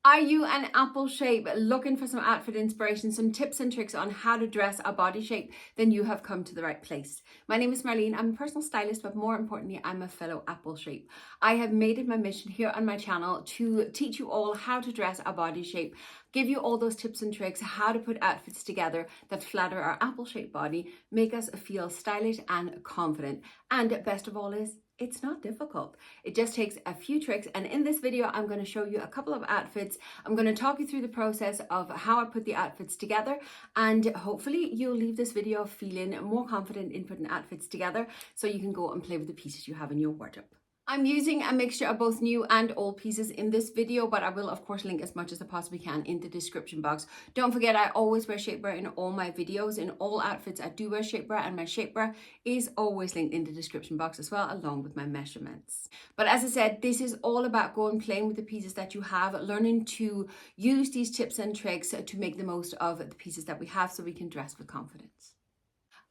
Are you an apple shape looking for some outfit inspiration, some tips and tricks on how to dress a body shape? Then you have come to the right place. My name is Marleen. I'm a personal stylist, but more importantly, I'm a fellow apple shape. I have made it my mission here on my channel to teach you all how to dress a body shape, give you all those tips and tricks, how to put outfits together that flatter our apple shaped body, make us feel stylish and confident. And best of all is, it's not difficult. It just takes a few tricks, and in this video I'm going to show you a couple of outfits. I'm going to talk you through the process of how I put the outfits together, and hopefully you'll leave this video feeling more confident in putting outfits together so you can go and play with the pieces you have in your wardrobe. I'm using a mixture of both new and old pieces in this video, but I will of course link as much as I possibly can in the description box. Don't forget, I always wear shapewear in all my videos. In all outfits I do wear shapewear, and my shapewear is always linked in the description box as well, along with my measurements. But as I said, this is all about going playing with the pieces that you have, learning to use these tips and tricks to make the most of the pieces that we have so we can dress with confidence.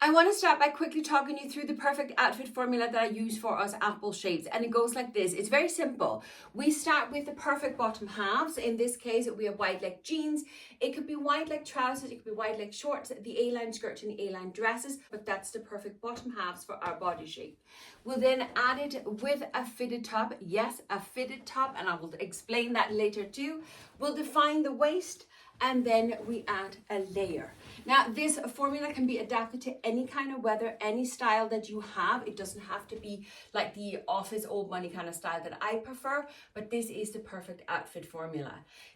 I want to start by quickly talking you through the perfect outfit formula that I use for us apple shapes, and it goes like this. It's very simple. We start with the perfect bottom halves. In this case, we have wide leg jeans. It could be wide leg trousers, it could be wide leg shorts, the A-line skirts and the A-line dresses, but that's the perfect bottom halves for our body shape. We'll then add it with a fitted top. Yes, a fitted top, and I will explain that later too. We'll define the waist, and then we add a layer. Now, this formula can be adapted to any kind of weather, any style that you have. It doesn't have to be like the office old money kind of style that I prefer, but this is the perfect outfit formula.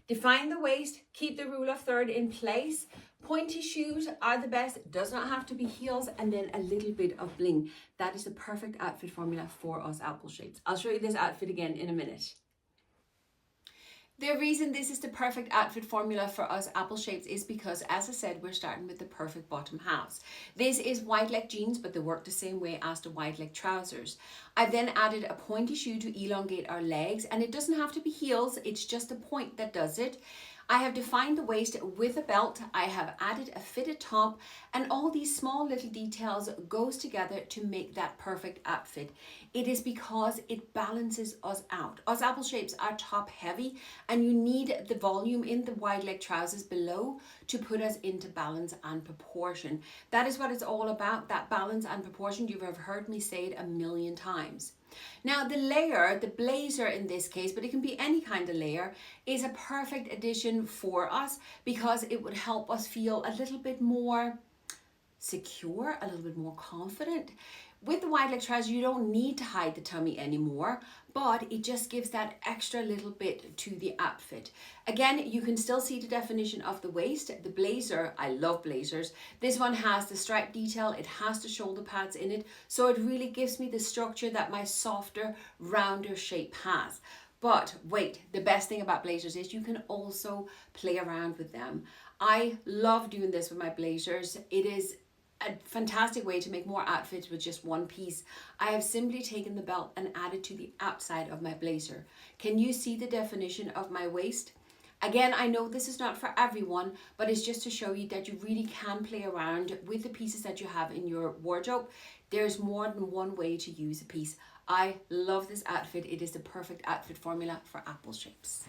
Define the waist, keep the rule of third in place. Pointy shoes are the best, it does not have to be heels, and then a little bit of bling. That is the perfect outfit formula for us apple shapes. I'll show you this outfit again in a minute. The reason this is the perfect outfit formula for us apple shapes is because, as I said, we're starting with the perfect bottom halves. This is wide leg jeans, but they work the same way as the wide leg trousers. I've then added a pointy shoe to elongate our legs, and it doesn't have to be heels, it's just a point that does it. I have defined the waist with a belt, I have added a fitted top, and all these small little details goes together to make that perfect outfit. It is because it balances us out. Us apple shapes are top heavy, and you need the volume in the wide leg trousers below to put us into balance and proportion. That is what it's all about, that balance and proportion. You've heard me say it a million times. Now the layer, the blazer in this case, but it can be any kind of layer, is a perfect addition for us because it would help us feel a little bit more secure, a little bit more confident. With the wide leg trousers, you don't need to hide the tummy anymore, but it just gives that extra little bit to the outfit. Again, you can still see the definition of the waist. The blazer, I love blazers. This one has the stripe detail, it has the shoulder pads in it, so it really gives me the structure that my softer, rounder shape has. But wait, the best thing about blazers is you can also play around with them. I love doing this with my blazers. It is a fantastic way to make more outfits with just one piece. I have simply taken the belt and added to the outside of my blazer. Can you see the definition of my waist? Again, I know this is not for everyone, but it's just to show you that you really can play around with the pieces that you have in your wardrobe. There's more than one way to use a piece. I love this outfit. It is the perfect outfit formula for apple shapes.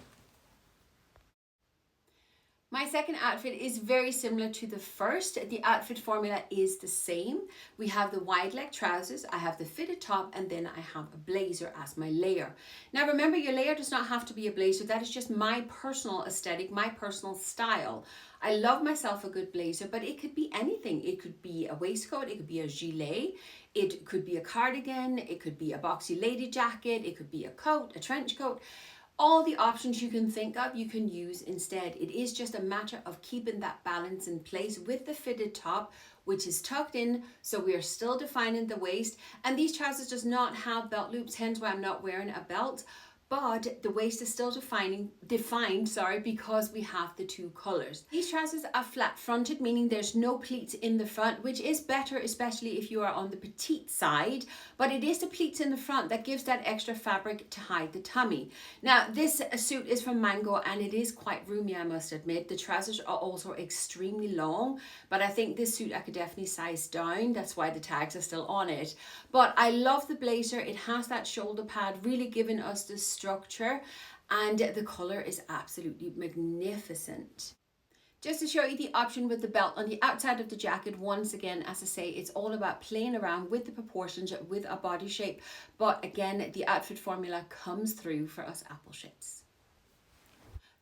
My second outfit is very similar to the first. The outfit formula is the same. We have the wide leg trousers, I have the fitted top, and then I have a blazer as my layer. Now remember, your layer does not have to be a blazer. That is just my personal aesthetic, my personal style. I love myself a good blazer, but it could be anything. It could be a waistcoat, it could be a gilet, it could be a cardigan, it could be a boxy lady jacket, it could be a coat, a trench coat. All the options you can think of, you can use instead. It is just a matter of keeping that balance in place with the fitted top, which is tucked in, so we are still defining the waist. And these trousers does not have belt loops, hence why I'm not wearing a belt. But the waist is still defined, because we have the two colors. These trousers are flat fronted, meaning there's no pleats in the front, which is better, especially if you are on the petite side, but it is the pleats in the front that gives that extra fabric to hide the tummy. Now, this suit is from Mango, and it is quite roomy, I must admit. The trousers are also extremely long, but I think this suit I could definitely size down. That's why the tags are still on it. But I love the blazer. It has that shoulder pad, really giving us this structure. and the color is absolutely magnificent. Just to show you the option with the belt on the outside of the jacket, once again, as I say, it's all about playing around with the proportions, with a body shape. But again, the outfit formula comes through for us apple shapes.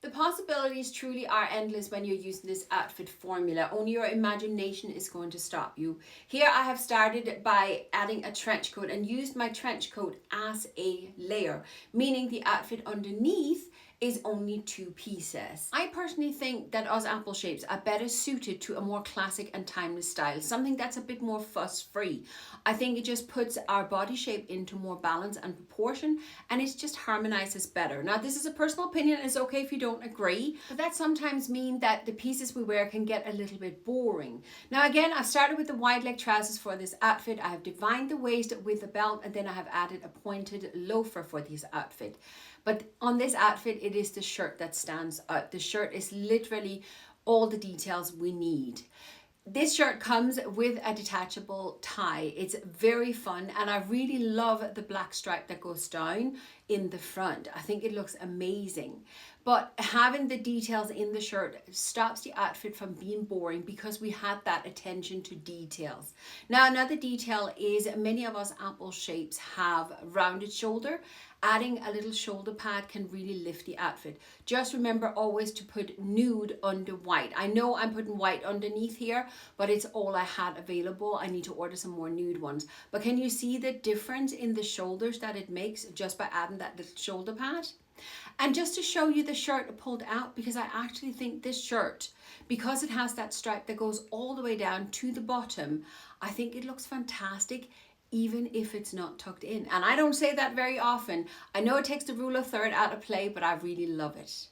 The possibilities truly are endless when you're using this outfit formula. Only your imagination is going to stop you. Here I have started by adding a trench coat and used my trench coat as a layer, meaning the outfit underneath is only 2 pieces. I personally think that us apple shapes are better suited to a more classic and timeless style, something that's a bit more fuss-free. I think it just puts our body shape into more balance and proportion, and it just harmonizes better. Now, this is a personal opinion. It's okay if you don't agree, but that sometimes means that the pieces we wear can get a little bit boring. Now, again, I've started with the wide leg trousers for this outfit. I have divined the waist with the belt, and then I have added a pointed loafer for this outfit. But on this outfit, it is the shirt that stands out. The shirt is literally all the details we need. This shirt comes with a detachable tie. It's very fun, and I really love the black stripe that goes down in the front. I think it looks amazing. But having the details in the shirt stops the outfit from being boring because we had that attention to details. Now, another detail is many of us apple shapes have rounded shoulder. Adding a little shoulder pad can really lift the outfit. Just remember always to put nude under white. I know I'm putting white underneath here, but it's all I had available. I need to order some more nude ones. But can you see the difference in the shoulders that it makes just by adding that little shoulder pad? And just to show you the shirt pulled out, because I actually think this shirt, because it has that stripe that goes all the way down to the bottom, I think it looks fantastic even if it's not tucked in. And I don't say that very often. I know it takes the rule of third out of play, but I really love it.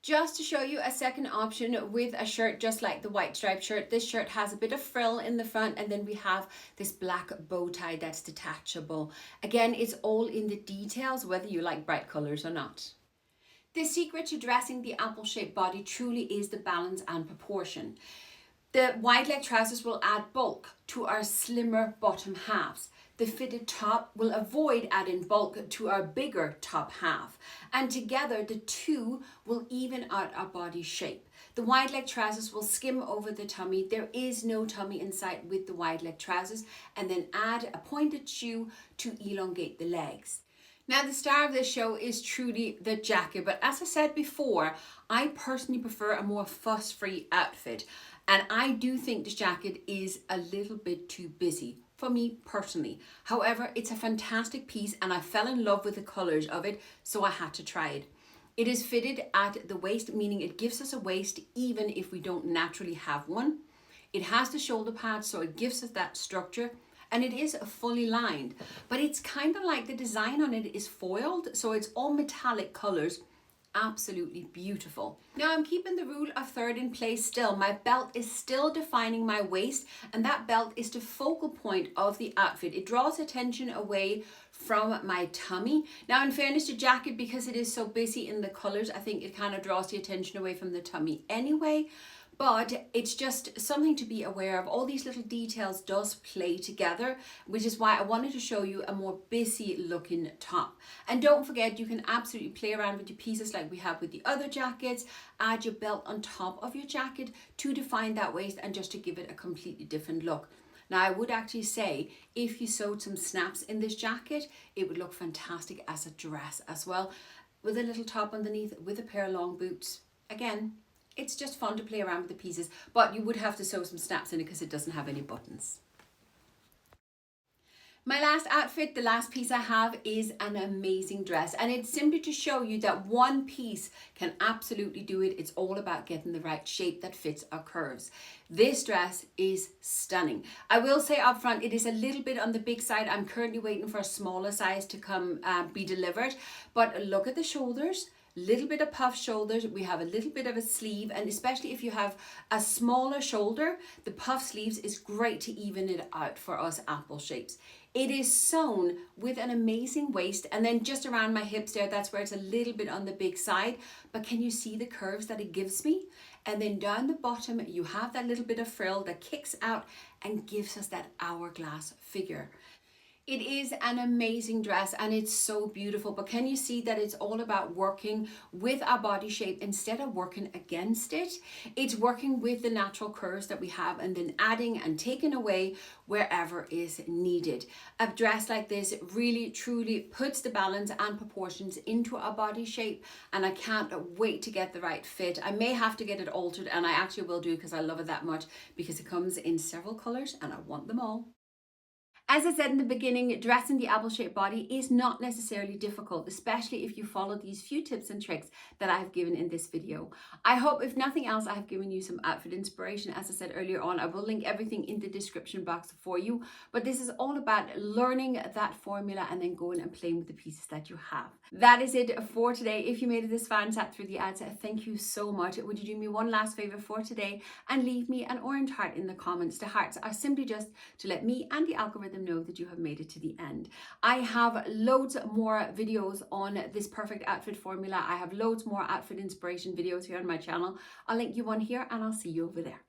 Just to show you a second option with a shirt just like the white striped shirt, this shirt has a bit of frill in the front, and then we have this black bow tie that's detachable. Again, it's all in the details, whether you like bright colors or not. The secret to dressing the apple-shaped body truly is the balance and proportion. The wide leg trousers will add bulk to our slimmer bottom halves. The fitted top will avoid adding bulk to our bigger top half. And together, the two will even out our body shape. The wide leg trousers will skim over the tummy. There is no tummy in sight with the wide leg trousers. And then add a pointed shoe to elongate the legs. Now, the star of this show is truly the jacket. But as I said before, I personally prefer a more fuss-free outfit. And I do think this jacket is a little bit too busy for me personally. However, it's a fantastic piece and I fell in love with the colors of it, so I had to try it. It is fitted at the waist, meaning it gives us a waist even if we don't naturally have one. It has the shoulder pads, so it gives us that structure. And it is fully lined, but it's kind of like the design on it is foiled, so it's all metallic colors. Absolutely beautiful. Now I'm keeping the rule of third in place still. My belt is still defining my waist, and that belt is the focal point of the outfit. It draws attention away from my tummy. Now, in fairness to jacket, because it is so busy in the colors, I think it kind of draws the attention away from the tummy anyway. But it's just something to be aware of. All these little details does play together, which is why I wanted to show you a more busy looking top. And don't forget, you can absolutely play around with your pieces like we have with the other jackets. Add your belt on top of your jacket to define that waist and just to give it a completely different look. Now, I would actually say if you sewed some snaps in this jacket, it would look fantastic as a dress as well, with a little top underneath, with a pair of long boots. Again, it's just fun to play around with the pieces, but you would have to sew some snaps in it because it doesn't have any buttons. My last outfit, the last piece I have, is an amazing dress, and it's simply to show you that one piece can absolutely do it. It's all about getting the right shape that fits our curves. This dress is stunning. I will say up front, it is a little bit on the big side. I'm currently waiting for a smaller size to come be delivered, but look at the shoulders. Little bit of puff shoulders, we have a little bit of a sleeve, and especially if you have a smaller shoulder, the puff sleeves is great to even it out for us apple shapes. It is sewn with an amazing waist, and then just around my hips there, that's where it's a little bit on the big side, but can you see the curves that it gives me? And then down the bottom, you have that little bit of frill that kicks out and gives us that hourglass figure. It is an amazing dress and it's so beautiful, but can you see that it's all about working with our body shape instead of working against it? It's working with the natural curves that we have and then adding and taking away wherever is needed. A dress like this really truly puts the balance and proportions into our body shape, and I can't wait to get the right fit. I may have to get it altered, and I actually will do because I love it that much, because it comes in several colors and I want them all. As I said in the beginning, dressing the apple-shaped body is not necessarily difficult, especially if you follow these few tips and tricks that I have given in this video. I hope, if nothing else, I have given you some outfit inspiration. As I said earlier on, I will link everything in the description box for you. But this is all about learning that formula and then going and playing with the pieces that you have. That is it for today. If you made it this far and sat through the ads, thank you so much. Would you do me one last favor for today and leave me an orange heart in the comments? The hearts are simply just to let me and the algorithm know that you have made it to the end. I have loads more videos on this perfect outfit formula. I have loads more outfit inspiration videos here on my channel. I'll link you one here and I'll see you over there.